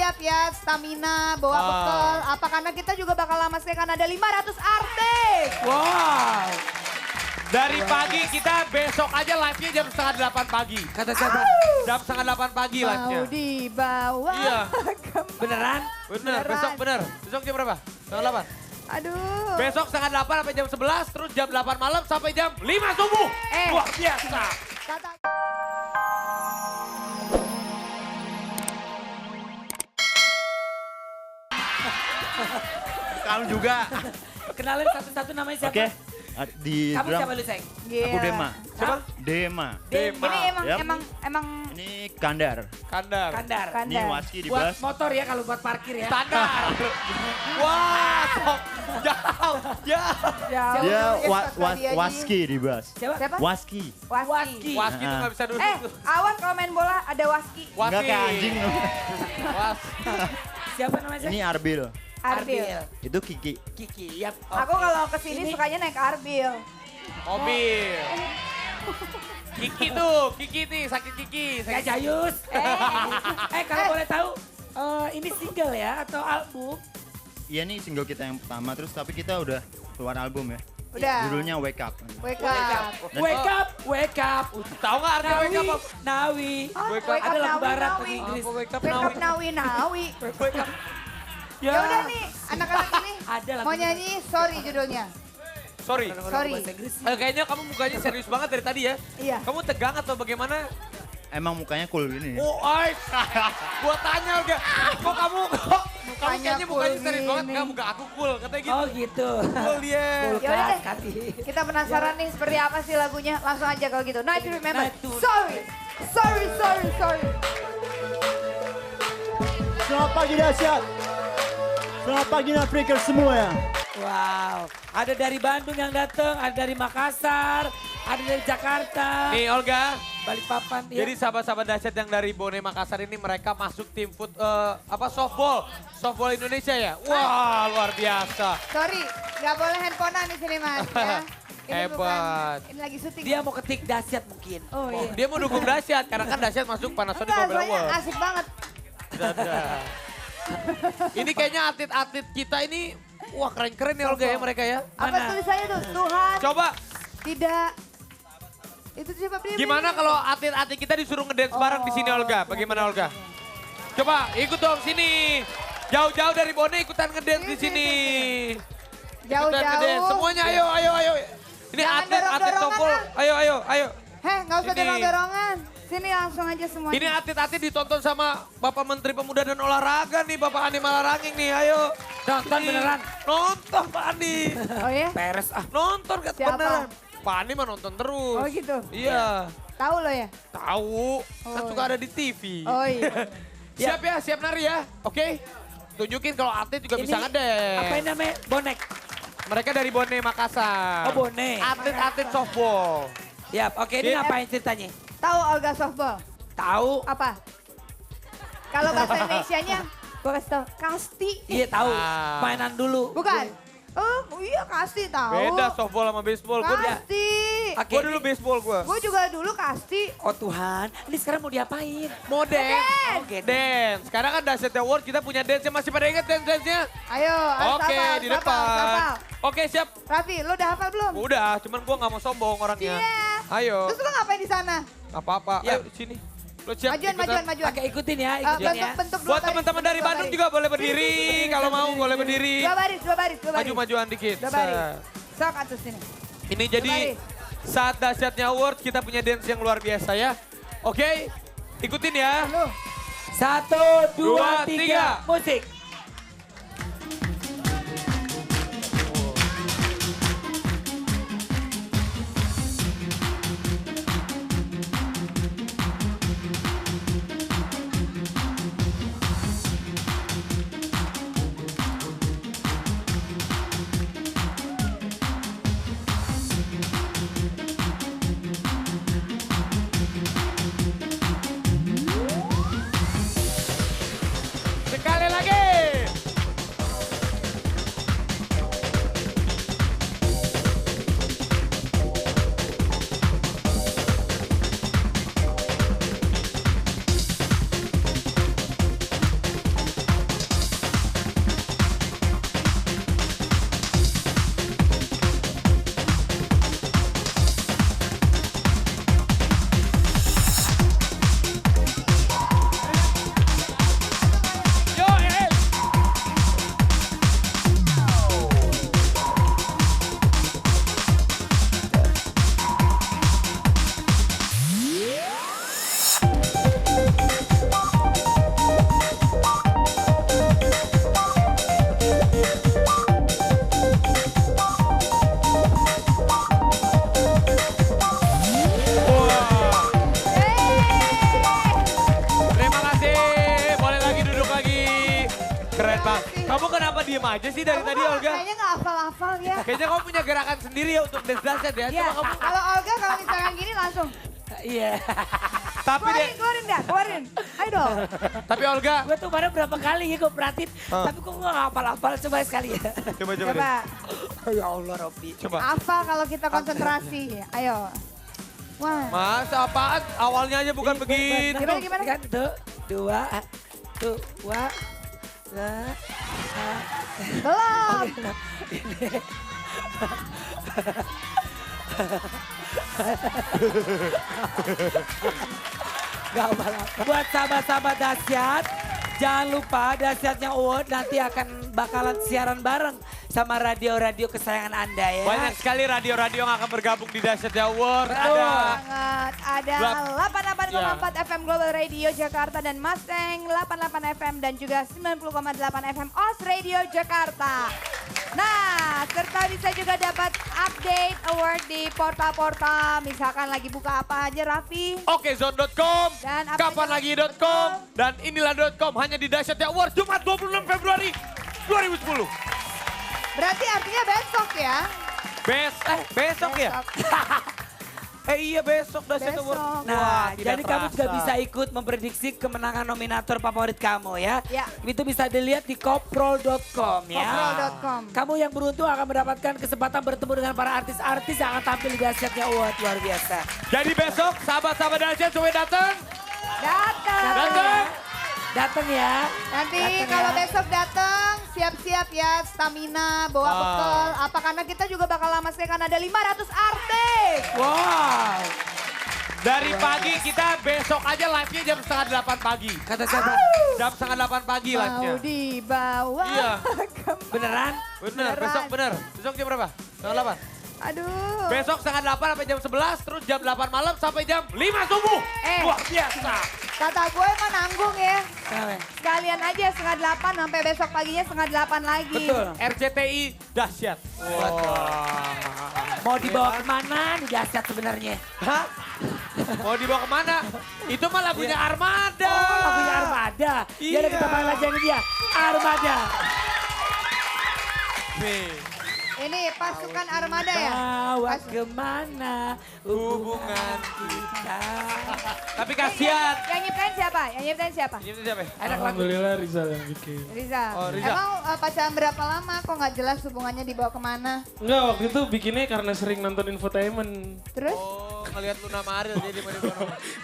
siap ya, stamina, bawa bekal. Apa karena kita juga bakal lama sekali karena ada 500 artis. Wow. Dari pagi kita besok aja live-nya jam setengah 8 pagi. Kata siapa? Jam setengah 8 pagi live-nya. Mau dibawa. Iya. Beneran? Bener, besok bener. Besok jam berapa? Setengah 8. Aduh. Besok setengah 8 sampai jam 11, terus jam 8 malam sampai jam 5 subuh. Luar biasa. Kata... Kamu juga. Kenalin satu-satu namanya siapa? Oke. Di Kamu drum, siapa lu, Seng? aku Dema. Siapa? Dema. Dema. Ini Yap. emang Ini Kandar. Kandar. Kandar. Ini Waski di Buat bass. motor ya kalau buat parkir ya. Standar. Wah, sok jauh, jauh. jauh. Dia Tadi aja. Waski di bass. Siapa? Waski. Waski. Waski tuh gak bisa duduk. Awas kalau main bola ada Waski. Waski. Enggak kayak anjing. Was. Siapa namanya, Seng? Ini Arbil. Arbil. Itu Kiki. Kiki, yap. Aku kalau kesini sukanya naik Arbil. Mobil. Kiki tuh, Kiki nih, sakit Kiki. Kak Jayus. Kalau boleh tahu, ini single ya atau album? Iya nih single kita yang pertama terus tapi kita udah keluar album ya. Udah. Judulnya Wake Up. Wake up. Wake up, wake up. Tahu nggak arti wake up? Nawi. Wake Wake Ada up, lagu Nawi, barat Nawi. di Inggris. Wake up Wake now. up nawi. Wake up. Ya udah nih, anak-anak ini Ada lagu mau nyanyi Sorry judulnya. Sorry. Sorry. Bahasa Inggris. Kayaknya kamu mukanya serius banget dari tadi ya. Iya. Kamu tegang atau bagaimana? Emang mukanya cool gini. Oh, ay. Gua tanya Olga, kok kamu kayaknya mukanya serius banget. gini. Enggak, muka aku cool. Katanya gitu. Oh gitu. Cool dia. Ya udah deh. Kati. Kita penasaran nih seperti apa sih lagunya. Langsung aja kalau gitu. Now if you remember. Nah, itu. Sorry. Sorry. Selamat pagi dahsyat. Selamat pagi Afrika semua ya. Wow. Ada dari Bandung yang datang, ada dari Makassar, ada dari Jakarta, Nih Olga, Balikpapan. ya. jadi sahabat-sahabat dahsyat yang dari Bone Makassar ini mereka masuk tim softball Indonesia ya. Wah, luar biasa. Sorry. Gak boleh handphonean di sini mas. Ya. Ini Hebat. bukan, ini lagi syuting. Dia mau ketik dahsyat mungkin. Oh Oh, iya. dia mau dukung dahsyat karena kan dahsyat masuk Panasonic Enggak, Mobile soalnya Award. asik banget. Dadah. Ini kayaknya atlet-atlet kita ini, wah keren-keren ya Olga ya mereka ya. Apa Mana? tulisannya tuh? Tuhan Coba, tidak. Itu siapa pilih? gimana kalau atlet-atlet kita disuruh ngedance bareng di sini Olga? Bagaimana Olga? Coba ikut dong sini. Jauh-jauh dari Bone ikutan ngedance di sini. Ikutan ngedance. Jauh-jauh. Semuanya ayo. Ini Jangan atlet dorong-dorongan, softball. ah. Ayo. Heh, gak usah Sini. dorong-dorongan. Sini langsung aja semuanya. Ini atlet-atlet ditonton sama Bapak Menteri Pemuda dan Olahraga nih, Bapak Andi Malarangeng nih, ayo. Nonton Sini. beneran? Nonton Pak Andi. Oh ya? Peres ah. Nonton kan Siapa? beneran. Pak Andi mah nonton terus. Oh gitu? Iya. Tahu lo ya? Tahu, kan Oh, suka ada di TV. Oh iya. Siap ya, siap nari ya. Oke. Tunjukin kalau atlet juga bisa Apa ngedance. ini namanya? Bonek. Mereka dari Bone Makassar. Oh, Bone. Atlet-atlet softball. Yap, oke ini Dia- ngapain ceritanya? Tahu Olga softball? Tahu. Apa? Kalau bahasa Indonesianya, gua kasih tahu. Kasti. Iya tahu. Ah. Mainan dulu. Bukan? Oh iya kasti tahu. Beda softball sama baseball. Kasti. Oke. Gue dulu baseball gue. Gue juga dulu kasti. Oh Tuhan, ini sekarang mau diapain? Mau dance. Oke. Dance. Sekarang kan Dahsyat Award kita punya dance. Masih pada ingat dance-dance-nya? Ayo, harus Oke, hafal, di harus depan. hafal, hafal. Oke, siap. Raffi, lo udah hafal belum? Udah, cuman gua nggak mau sombong orangnya. Iya. Ayo. Terus lo ngapain di sana? Apa-apa. Ya. Ayo sini. Lo siap Majuan, ikutan? majuan. Oke ikutin ya, ikutin ya. Bentuk dua Buat baris, teman-teman dari bentuk dua Bandung baris. juga boleh berdiri. Kalau mau boleh berdiri. Dua baris. Maju-majuan dikit. Dua baris. Set. Sok atas sini. Ini jadi saat Dahsyatnya Award kita punya dance yang luar biasa ya. Oke, ikutin ya. Lo. 1, 2, 3, 3. musik. Sekali lagi. diem aja sih dari tadi Olga? Kayaknya nggak hafal-hafal ya. Kayaknya kamu punya gerakan sendiri ya untuk dance dance ya. Iya, Coba kamu. kalau Olga kalau misalkan gini langsung. Iya. Tapi deh, Keluarin dah, keluarin. Ayo dong. tapi Olga. Gue tuh baru berapa kali ya gue perhatiin. Tapi kok gue gak hafal-hafal. Coba sekali ya. Coba deh. Coba. Ya Allah Robi. Coba. Hafal kalau kita konsentrasi. Ayo. Wah. Mas, apaan? Awalnya aja bukan begitu. Gimana? Kan tuh, dua. Belum. Gak apa-apa. Buat sahabat-sahabat dahsyat, jangan lupa dahsyatnya award nanti akan bakalan siaran bareng sama radio-radio kesayangan Anda ya. Banyak sekali radio-radio yang akan bergabung di Dahsyat Award. Betul. Banget. Ada Iya. 88,4 FM Global Radio Jakarta dan Mustang 88 FM dan juga 90,8 FM OS Radio Jakarta. Nah, serta bisa juga dapat update award di portal-portal. Misalkan lagi buka apa aja Raffi. Okezone.com, Dan apa kapanlagi.com, dan inilah.com hanya di Dahsyat Award Jumat 26 Februari 2010. Berarti artinya besok ya. Besok ya? Iya besok Dahsyat Besok. Award. Nah, Wah, tidak jadi kamu juga terasa. bisa ikut memprediksi kemenangan nominator favorit kamu ya. Ya. Itu bisa dilihat di koprol.com ya. Koprol.com. Kamu yang beruntung akan mendapatkan kesempatan bertemu dengan para artis-artis yang akan tampil di Dahsyatnya Award. Luar biasa. Jadi besok sahabat-sahabat Dahsyat sampai datang. Datang. Datang ya. Nanti Datang kalau ya. besok datang siap-siap ya stamina, bawa bekal. Apa karena kita juga bakal lama sekali karena ada 500 artis. Wow. Dari pagi kita besok aja live-nya jam setengah 8 pagi. Kata siapa? Jam setengah 8 pagi live-nya. Mau dibawa Iya. Beneran? Bener, besok bener. Besok jam berapa? Setengah 8. Aduh. Besok setengah 8 sampai jam 11, terus jam 8 malam sampai jam 5 subuh. Luar biasa. Kata gue emang nanggung ya. Kenapa? Sekalian aja setengah 8 sampai besok paginya setengah 8 lagi. Betul. RCTI dahsyat. Mau dibawa kemana di Dahsyat sebenarnya? Hah? Mau dibawa kemana? Itu mah lagunya Armada. Oh, lagunya Armada. Iya. Jadi kita main aja ini dia. Armada. Nih, Ini pasukan armada ya? Bawa kemana hubungan kita. tapi kasihan. Yang nyiptain siapa? Yang nyiptain siapa? Ini siapa? Enak lagu. Alhamdulillah Rizal yang bikin. Riza. Oh, Riza. Emang pacaran berapa lama kok nggak jelas hubungannya dibawa kemana? Enggak, waktu itu bikinnya karena sering nonton infotainment. Terus? Oh, ngeliat Luna Maril jadi mana.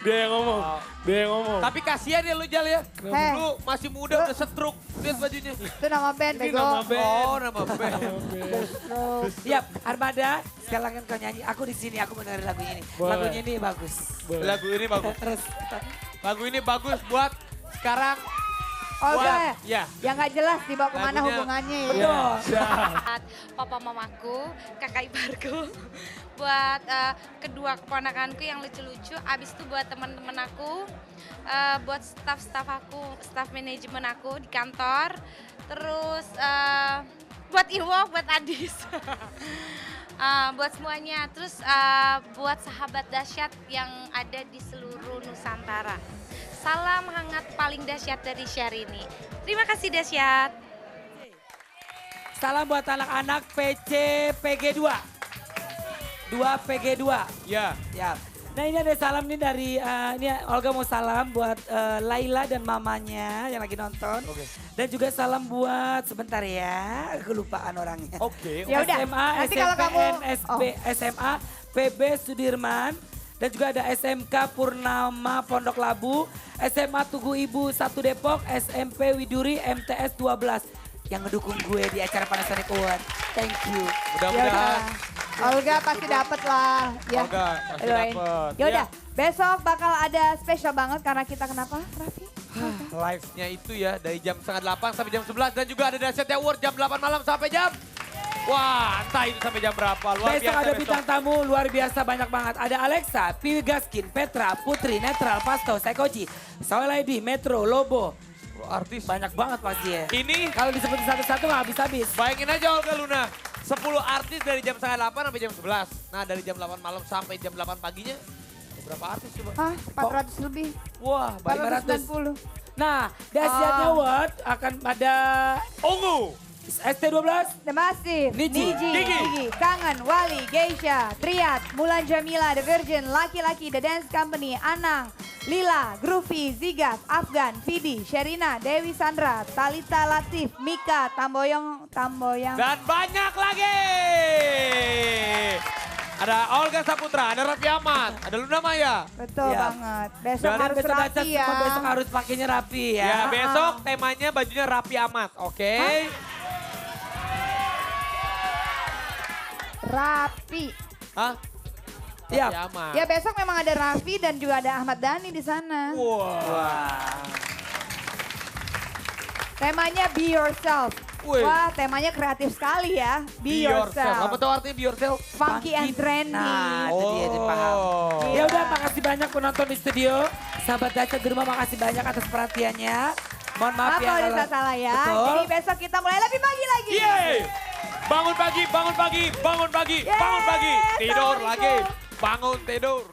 Dia yang ngomong, dia yang ngomong. Tapi kasihan ya lu Jal ya. Heh. Lu masih muda udah setruk. Lihat bajunya. Itu nama band, Ini bego. nama band. Oh, nama band. Terus. Siap, Armada. Sekarang kan kau nyanyi. Aku di sini, aku mendengar lagunya ini. Boleh. Lagunya ini bagus. Lagu ini bagus. Terus. Lagu ini bagus buat sekarang. Olga Ya. yang nggak jelas dibawa kemana Lagunya- hubungannya ya. Betul. buat papa mamaku, kakak iparku, buat kedua keponakanku yang lucu-lucu, abis itu buat teman-teman aku, buat staff-staff aku, staff manajemen aku di kantor, terus buat Iwo, buat Adis, buat semuanya, terus buat sahabat dahsyat yang ada di seluruh Nusantara. Salam hangat paling dahsyat dari Syahrini. Terima kasih dahsyat. Salam buat anak-anak PC PG2. 2 PG2. Ya. Ya. Nah ini ada salam nih dari, ini Olga mau salam buat Laila dan mamanya yang lagi nonton. Oke. Dan juga salam buat, sebentar ya, kelupaan orangnya. Oke. Ya udah, SMA, nanti kalau SMPN, kamu- SMA, PB Sudirman. Dan juga ada SMK Purnama Pondok Labu, SMA Tugu Ibu 1 Depok, SMP Widuri MTS 12. Yang ngedukung gue di acara Panasonic Award. Thank you. Mudah-mudahan. Olga pasti dapet lah. Ya. Olga pasti Doain. dapet. Ya udah, Ya. besok bakal ada spesial banget karena kita kenapa, Raffi? Live-nya itu ya dari jam setengah 8 sampai jam 11 dan juga ada Dahsyat Award jam 8 malam sampai jam. Wah, entah itu sampai jam berapa. Luar Besok biasa ada besok. bintang tamu luar biasa banyak banget. Ada Alexa, Piwi Gaskin, Petra, Putri, Netral, Pasto, Sekoji, Soeledi, Metro, Lobo. Artis. Banyak banget pasti ya. Ini Kalau disebut satu-satu nggak habis-habis. bayangin aja Olga Luna. 10 artis dari jam setengah 8 sampai jam 11. Nah dari jam 8 malam sampai jam 8 paginya. Berapa artis coba? Ah, 400 lebih. Wah, banyak. 490. Nah, Dahsyatnya Award akan ada Ungu, ST12. The Massive, Niji. Gigi, Kangen, Wali, Geisha, Triad, Mulan Jamila, The Virgin, Laki-Laki, The Dance Company, Anang, Lila, Groovy, Zigas, Afgan, Vidi, Sherina, Dewi Sandra, Talita Latif, Mika, Tamboyong. Dan banyak lagi. Ada Olga Saputra, ada Raffi Ahmad, ada Luna Maya. Betul Ya. banget. Besok Dan harus Besok rapi Dasyat ya. semua besok harus pakainya rapi ya. Ya, besok temanya bajunya Raffi Ahmad, oke? Rapi. Hah? Iya. Raffi Ahmad. Ya besok memang ada Raffi dan juga ada Ahmad Dhani di sana. Wah. Temanya Be Yourself. Wih. Wah, temanya kreatif sekali ya. Be, yourself. Apa tuh artinya be yourself? Funky and trendy. Nah, itu dia dipaham. Oh. Ya udah, makasih banyak penonton di studio. Sahabat Dasyat di rumah makasih banyak atas perhatiannya. Mohon maaf Maaf ya kalau ada salah ya. Betul. Jadi besok kita mulai lebih pagi lagi. Yeay! Bangun pagi, bangun pagi, bangun pagi, Yeay, bangun pagi. Tidur Assalamualaikum. lagi, bangun tidur.